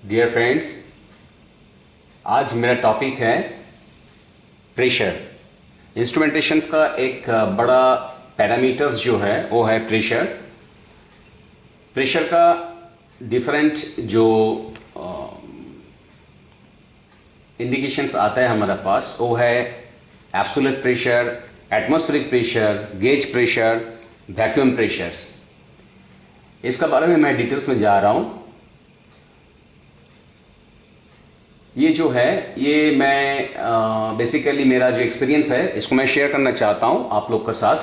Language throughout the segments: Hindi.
डियर फ्रेंड्स, आज मेरा टॉपिक है प्रेशर। इंस्ट्रूमेंटेशंस का एक बड़ा पैरामीटर्स जो है वो है प्रेशर। प्रेशर का डिफरेंट जो इंडिकेशंस आता है हमारे पास वो है absolute pressure, atmospheric pressure, gauge pressure, vacuum pressures. इसका बारे में मैं डिटेल्स में जा रहा हूँ। ये जो है ये मैं बेसिकली मेरा जो एक्सपीरियंस है इसको मैं शेयर करना चाहता हूँ आप लोग के साथ,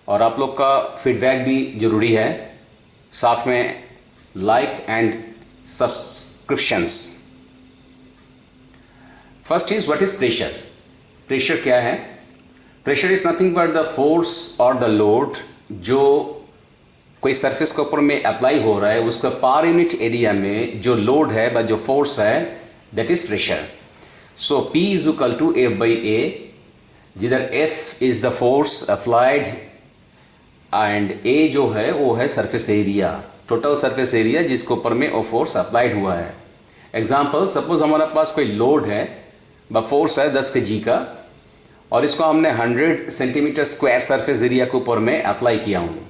और आप लोग का फीडबैक भी ज़रूरी है, साथ में like and subscriptions. First is what is pressure. Pressure क्या है? Pressure is nothing but the force और द लोड जो कोई सरफेस के ऊपर में अप्लाई हो रहा है, उसका पर यूनिट एरिया में जो लोड है व जो फोर्स है that is pressure. So P is equal to F by A, जिधर F is the force applied and A जो है वो है surface area, total surface area जिसके ऊपर में वो फोर्स अप्लाइड हुआ है। एग्जाम्पल, सपोज हमारे पास कोई लोड है व फोर्स है 10 kg का, और इसको हमने 100 सेंटीमीटर स्क्वायर सरफेस एरिया के ऊपर में अप्लाई किया हूँ।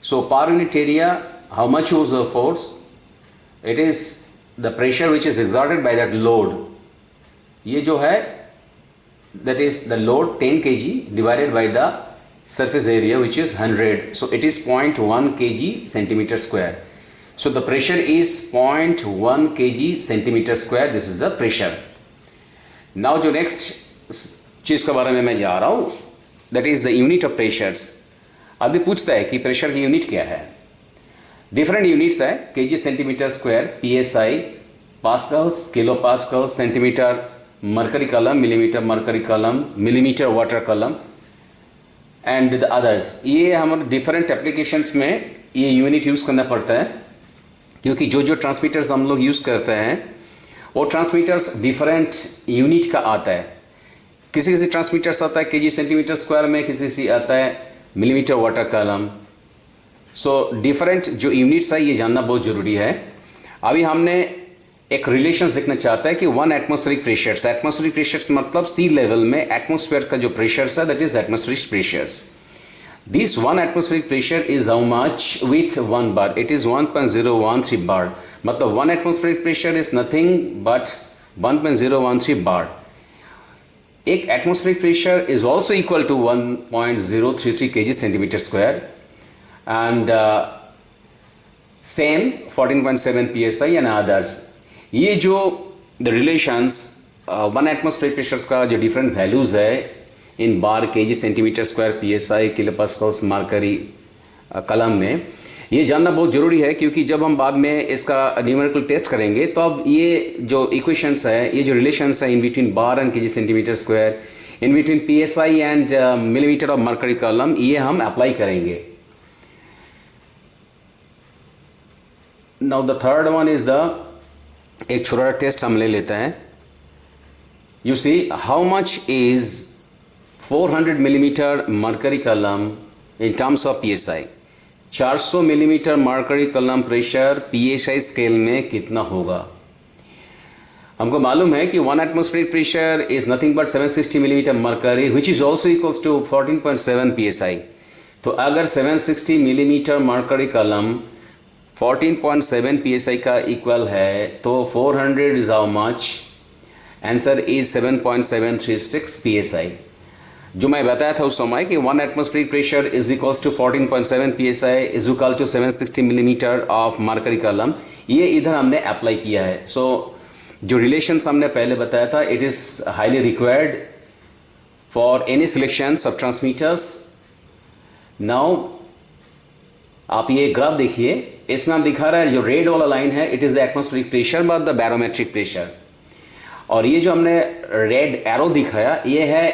So per unit area how much was the force? It is the pressure which is exerted by that load. ये जो है that is the load 10 kg divided by the surface area which is 100, so it is 0.1 kg centimeter square. So the pressure is 0.1 kg centimeter square. This is the pressure. Now जो next चीज़ के बारे में मैं जा रहा हूँ that is the unit of pressures. आदमी पूछता है कि प्रेशर की यूनिट क्या है। डिफरेंट यूनिट्स है, KG centimetre square, PSI, pascals, kilo pascal, centimetre mercury column, millimetre mercury column, millimetre water column and the others. ये हमारे डिफरेंट एप्लीकेशंस में ये यूनिट यूज़ करना पड़ता है, क्योंकि जो जो ट्रांसमीटर्स हम लोग यूज़ करते हैं वो ट्रांसमीटर्स डिफरेंट यूनिट का आता है। किसी किसी ट्रांसमीटर्स आता है केजी सेंटीमीटर स्क्वायर में, किसी किसी आता है मिलीमीटर वाटर कलम। सो डिफरेंट जो यूनिट्स है ये जानना बहुत ज़रूरी है। अभी हमने एक रिलेशंस देखना चाहता है कि one atmospheric pressures, atmospheric pressures मतलब सी लेवल में एटमॉस्फेयर का जो प्रेशर्स है that is atmospheric pressures. This one atmospheric pressure is how much with 1 bar? It is 1.013 bar। मतलब one atmospheric pressure is nothing but 1.013 bar। एक atmospheric pressure is also equal to 1.033 kg centimetre square and same 14.7 psi and others। ये जो the relations one atmospheric pressures का जो डिफरेंट वैल्यूज़ है in bar, KG centimetre square, PSI, kilo pascals, mercury column में, ये जानना बहुत ज़रूरी है, क्योंकि जब हम बाद में इसका न्यूमेरिकल टेस्ट करेंगे तो अब ये जो इक्वेशंस है, ये जो रिलेशंस है in between bar and KG centimetre square, in between PSI and millimetre of mercury column, ये हम अप्लाई करेंगे। Now the third one is the, एक छोटा टेस्ट हम ले लेते हैं। You see how much is 400 millimeter mercury column in terms of PSI? 400 millimetre mercury column pressure PSI scale में कितना होगा? हमको मालूम है कि one atmospheric pressure is nothing but 760 millimetre mercury which is also equals to 14.7 PSI। तो अगर 760 मिलीमीटर मरकरी कलम 14.7 psi का इक्वल है तो 400 is how much? Answer is 7.736 psi। जो मैं बताया था उस समय कि one atmospheric pressure is equals to 14.7 psi is equal to 760 millimetre of mercury column, ये इधर हमने अप्लाई किया है। सो जो रिलेशंस हमने पहले बताया था, it is highly required for any selections of transmitters. Now आप ये ग्राफ देखिए, इसमें हम दिखा रहा है जो रेड वाला लाइन है it is the atmospheric pressure but the barometric pressure, और ये जो हमने रेड एरो दिखाया ये है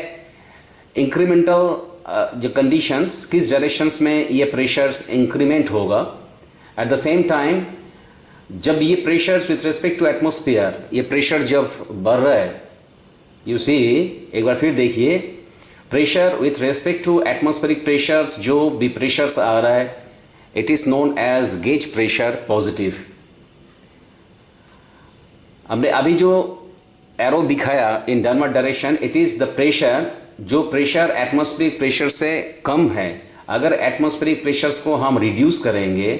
इंक्रीमेंटल जो कंडीशंस, किस डायरेक्शंस में ये प्रेशर्स इंक्रीमेंट होगा। एट द सेम टाइम जब ये pressures with respect to atmosphere, ये प्रेशर जब बढ़ रहा है, यू सी एक बार फिर देखिए, pressure with respect to atmospheric pressures, जो भी प्रेशर्स आ रहा है, it is known as gauge pressure positive। हमने अभी जो एरो दिखाया in downward direction, it is the pressure, जो प्रेशर एटमॉस्फेरिक प्रेशर से कम है। अगर एटमॉस्फेरिक प्रेशर्स को हम रिड्यूस करेंगे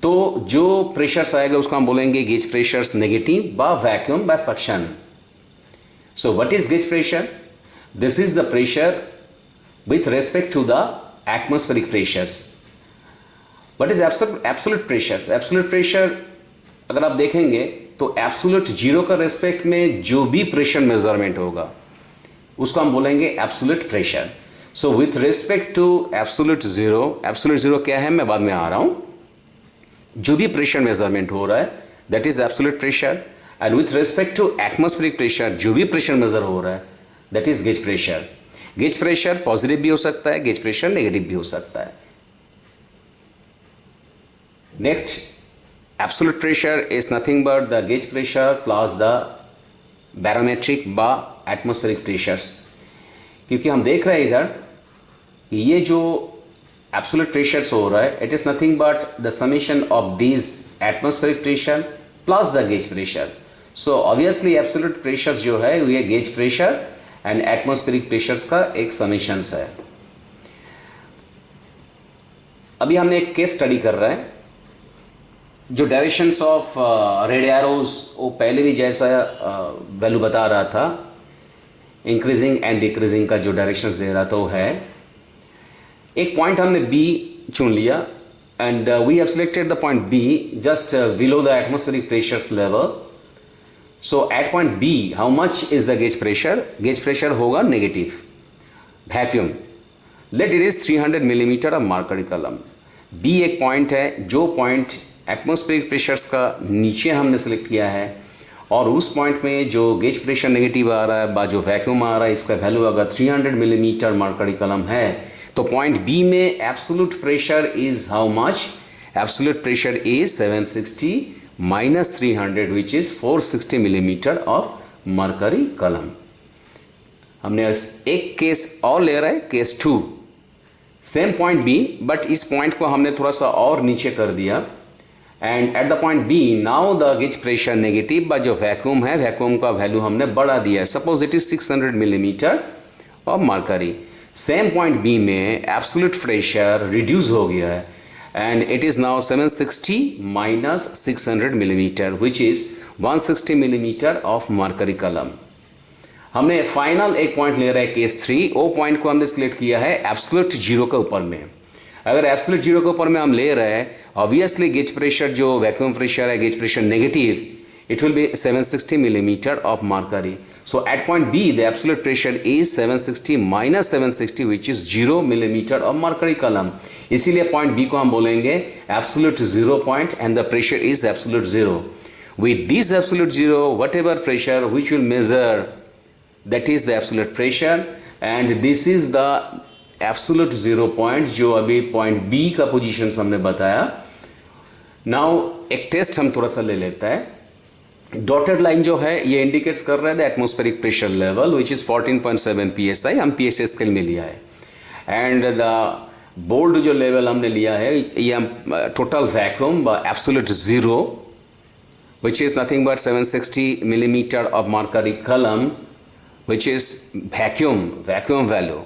तो जो प्रेशर्स आएगा उसको हम बोलेंगे गेज प्रेशर्स नेगेटिव बा वैक्यूम बा suction. So what is gauge pressure? This is the pressure with respect to the atmospheric pressures. What is absolute pressures? Absolute pressure अगर आप देखेंगे तो एब्सोल्यूट जीरो का रेस्पेक्ट में जो भी प्रेशर मेजरमेंट होगा उसको हम बोलेंगे absolute pressure. So with respect to absolute zero क्या है मैं बाद में आ रहा हूं। जो भी प्रेशर मेजरमेंट हो रहा है that is absolute pressure, and with respect to atmospheric pressure जो भी प्रेशर मेजर हो रहा है that is gauge pressure. Gauge pressure positive भी हो सकता है, गेज प्रेशर नेगेटिव भी हो सकता है। Next, absolute pressure is nothing but the gauge pressure plus the barometric बा atmospheric pressures। क्योंकि हम देख रहे हैं इधर कि ये जो absolute pressures हो रहा है, it is nothing but the summation of these atmospheric pressure plus the gauge pressure। so obviously absolute pressures जो है ये gauge pressure and atmospheric pressures का एक summations है। अभी हमने एक केस स्टडी कर रहे हैं। जो डायरेक्शंस ऑफ रेड एरोज वो पहले भी जैसा वैल्यू बता रहा था, इंक्रीजिंग एंड डिक्रीजिंग का जो डायरेक्शंस दे रहा था वो है। एक पॉइंट हमने बी चुन लिया and we have selected the point B just below the atmospheric pressures level. So at point B how much is the gauge pressure? Gauge pressure होगा negative. Vacuum, let it is 300 millimetre of mercury column. B एक पॉइंट है जो पॉइंट एटमॉस्फेरिक प्रेशर्स का नीचे हमने सेलेक्ट किया है, और उस पॉइंट में जो गेज प्रेशर नेगेटिव आ रहा है बा जो वैक्यूम आ रहा है इसका वैल्यू अगर 300 मिलीमीटर मरकरी कलम है तो पॉइंट बी में absolute pressure is how much? Absolute pressure is 760 minus 300 which is 460 millimetre of mercury column. हमने एक केस और ले रहा है, case 2, same point B but इस पॉइंट को हमने थोड़ा सा और नीचे कर दिया and at the point B now the gauge pressure negative बा जो वैक्यूम है वैक्यूम का वैल्यू हमने बढ़ा दिया है। Suppose it is 600 millimetre of mercury. Same point B में एब्सोल्यूट प्रेशर रिड्यूस हो गया है and it is now 760 minus 600 millimetre which is 160 millimetre of mercury column. हमने फाइनल एक पॉइंट ले रहा है केस 3, वो पॉइंट को हमने सिलेक्ट किया है एब्सोल्यूट जीरो के ऊपर में। अगर एब्सोल्यूट जीरो के ऊपर में हम ले रहे हैं ऑब्वियसली गेज प्रेशर जो वैक्यूम प्रेशर है gauge pressure negative, it will be 760 millimeter of mercury। So at point B the absolute pressure is 760 minus 760 which is 0 millimeter of mercury column। इसीलिए point B को हम बोलेंगे absolute zero point and the pressure is absolute zero। With this absolute zero whatever pressure which will measure that is the absolute pressure and this is the absolute zero point जो अभी point B का पोजीशन हमने बताया। नाउ एक टेस्ट हम थोड़ा सा ले लेता है। डॉटेड लाइन जो है ये इंडिकेट्स कर रहा है the atmospheric pressure level which is 14.7 psi, हम psi स्केल में लिया है एंड द बोल्ड जो लेवल हमने लिया है ये हम total vacuum absolute zero which is nothing but 760 millimetre of mercury कलम विच इज वैक्यूम वैल्यू।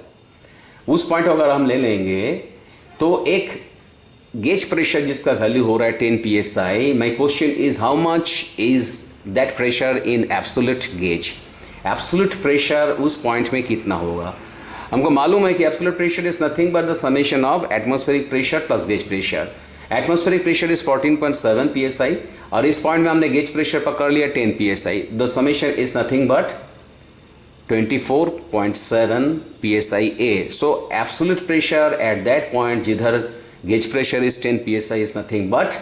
उस पॉइंट अगर हम ले लेंगे तो एक गेज प्रेशर जिसका वैल्यू हो रहा है 10 psi। My question is how much is that pressure in absolute gauge? Absolute pressure उस पॉइंट में कितना होगा? हमको मालूम है कि absolute pressure is nothing but the summation of atmospheric pressure plus gauge pressure. Atmospheric pressure is 14.7 psi और इस पॉइंट में हमने गेज प्रेशर पकड़ लिया 10 psi। The summation is nothing but 24.7 psi A। So absolute pressure at that point जिधर gauge pressure is 10 psi is nothing but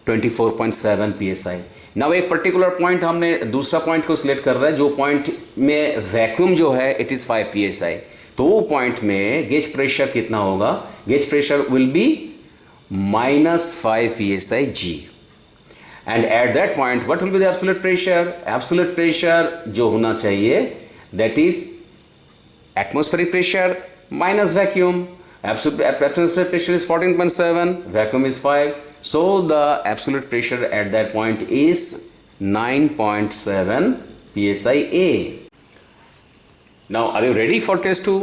24.7 psi। now एक पर्टिकुलर पॉइंट हमने दूसरा पॉइंट को सिलेक्ट कर रहा है जो पॉइंट में वैक्यूम जो है इट इज 5 psi। तो वो पॉइंट में गेज प्रेशर कितना होगा? Gauge pressure will be -5 psi G and at that point what will be the absolute pressure? Absolute pressure जो होना चाहिए that is atmospheric pressure minus vacuum. Absolute pressure is 14.7, vacuum is 5, so the absolute pressure at that point is 9.7 psi A. Now are you ready for test 2?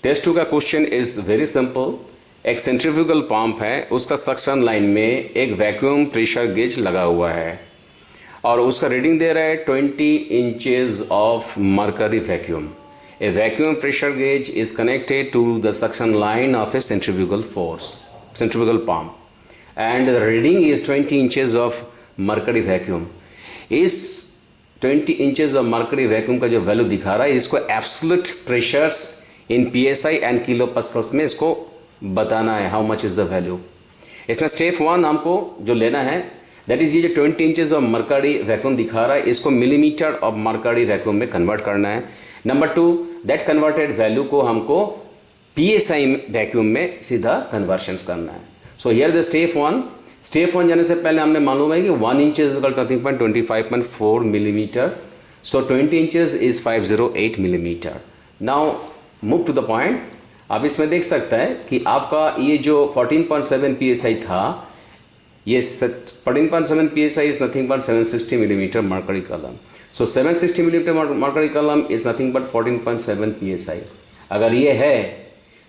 Test 2 का क्वेश्चन इज वेरी सिंपल. एक सेंट्रीफ्यूगल पंप है, उसका सक्शन लाइन में एक वैक्यूम प्रेशर गेज लगा हुआ है और उसका रीडिंग दे रहा है 20 inches of mercury vacuum. A vacuum pressure gauge is connected to the suction line of a centrifugal pump and the reading is 20 inches of mercury vacuum. इस 20 inches of mercury vacuum का जो वैल्यू दिखा रहा है, इसको absolute pressures in psi and kilo pascals में इसको बताना है how much is the value. इसमें स्टेप 1 हमको जो लेना है दैट इज ये जो 20 इंचेस ऑफ मरकरी वैक्यूम दिखा रहा है, इसको मिलीमीटर ऑफ मरकरी वैक्यूम में कन्वर्ट करना है. नंबर 2, दैट कन्वर्टेड वैल्यू को हमको psi वैक्यूम में सीधा कन्वर्शंस करना है. So here the step 1. Step 1 जाने से पहले हमने मालूम है कि 1 inch is equal to 25.4 millimetre. So 20 inches is 508 millimetre. Now move to the point. आप इसमें देख सकते हैं कि आपका ये जो 14.7 psi था, ये 14.7 psi is nothing but 760 millimetre mercury column. So 760 millimetre mercury column is nothing but 14.7 psi. अगर ये है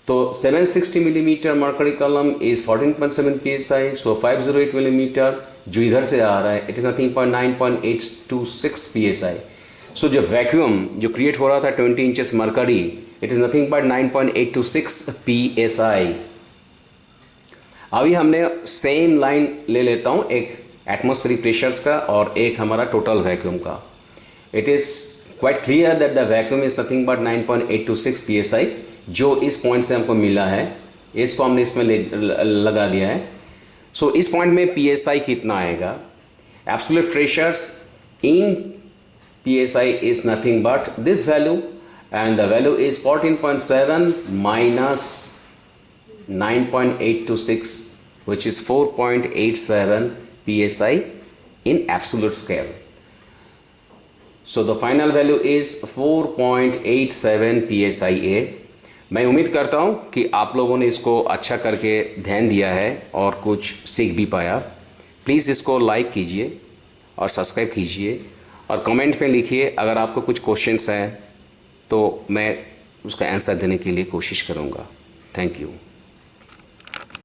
तो 760 millimetre mercury column is 14.7 psi. So 508 millimetre जो इधर से आ रहा है it is nothing but 9.826 psi. सो जो वैक्यूम जो क्रिएट हो रहा था 20 inches mercury, it is nothing but 9.826 psi. अभी हमने सेम लाइन ले लेता हूं, एक एटमॉस्फेरिक प्रेशर्स का और एक हमारा टोटल वैक्यूम का. It is quite clear that the vacuum is nothing but 9.826 psi. जो इस पॉइंट से हमको मिला है, इसको हमने इसमें लगा दिया है. सो इस पॉइंट में psi कितना आएगा? Absolute pressures in psi is nothing but this value and the value is 14.7 minus 9.826 which is 4.87 psi in absolute scale. So the final value is 4.87 psi A. मैं उम्मीद करता हूँ कि आप लोगों ने इसको अच्छा करके ध्यान दिया है और कुछ सीख भी पाया. प्लीज़ इसको लाइक कीजिए और सब्सक्राइब कीजिए और कमेंट में लिखिए अगर आपको कुछ क्वेश्चंस हैं तो मैं उसका आंसर देने के लिए कोशिश करूँगा. Thank you.